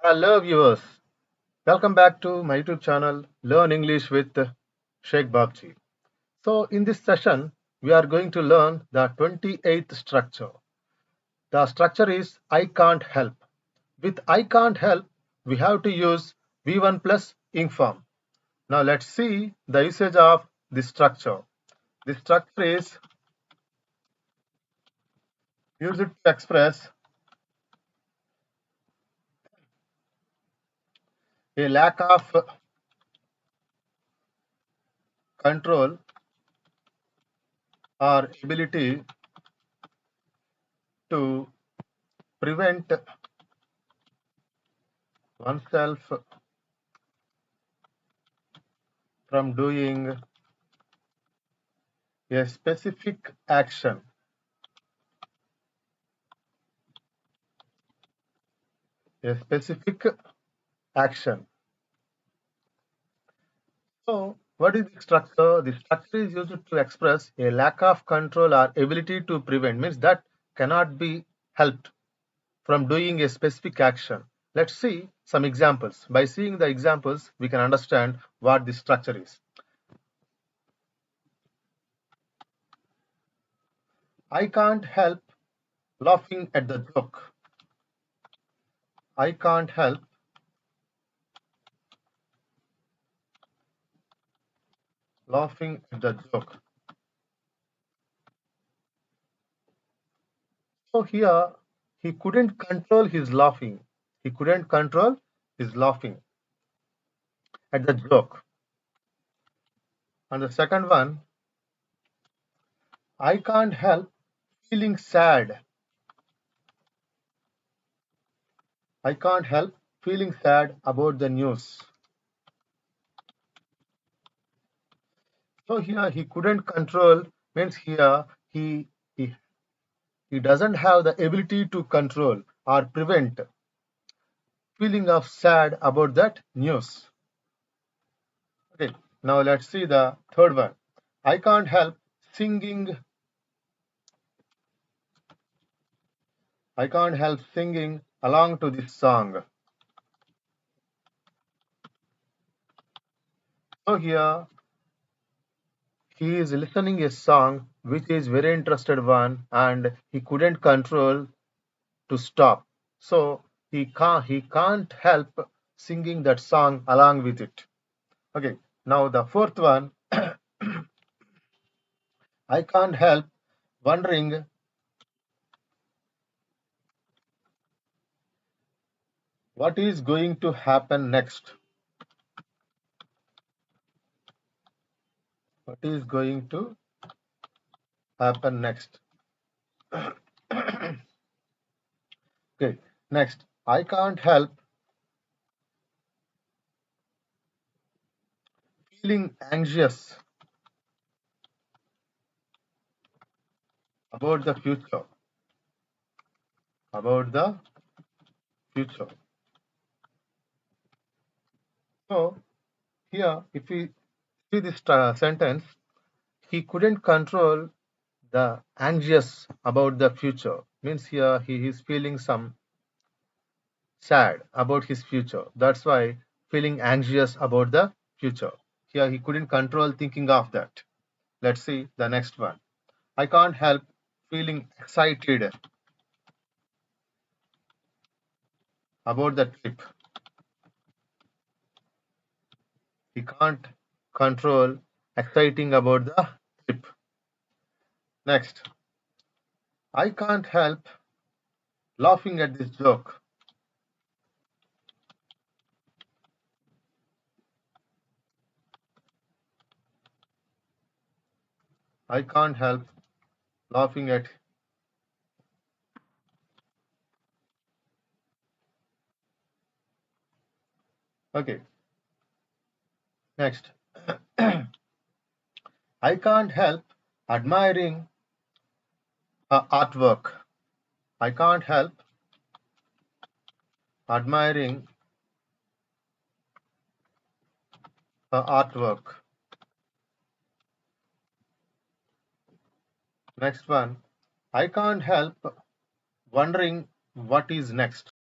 Hello, viewers. Welcome back to my YouTube channel, Learn English with Shaik Babji. So, in this session, we are going to learn the 28th structure. The structure is I can't help. With I can't help, we have to use V1 plus ing form. Now, let's see the usage of this structure. This structure is used to express a lack of control or ability to prevent oneself from doing a specific action. A specific action. So, what is the structure? The structure is used to express a lack of control or ability to prevent, means that cannot be helped from doing a specific action. Let's see some examples. By seeing the examples, we can understand what the structure is. I can't help laughing at the joke. I can't help laughing at the joke. So here he couldn't control his laughing. He couldn't control his laughing at the joke. And the second one, I can't help feeling sad. I can't help feeling sad about the news. So here he couldn't control, means here he he doesn't have the ability to control or prevent feeling of sad about that news. Okay, now let's see the third one. I can't help singing. I can't help singing along to this song. So here he is listening a song which is very interested one and he couldn't control to stop. So he can't help singing that song along with it. Okay, now the fourth one, I can't help wondering what is going to happen next. What is going to happen next? Okay, next, I can't help feeling anxious about the future. About the future. So here, if we see this sentence, he couldn't control the anxious about the future. Means here he is feeling some sad about his future. That's why feeling anxious about the future. Here he couldn't control thinking of that. Let's see the next one. I can't help feeling excited about the trip. He can't control exciting about the trip. Next, I can't help laughing at this joke. I can't help laughing at. Okay, next. I can't help admiring her artwork. I can't help admiring her artwork. Next one. I can't help wondering what is next.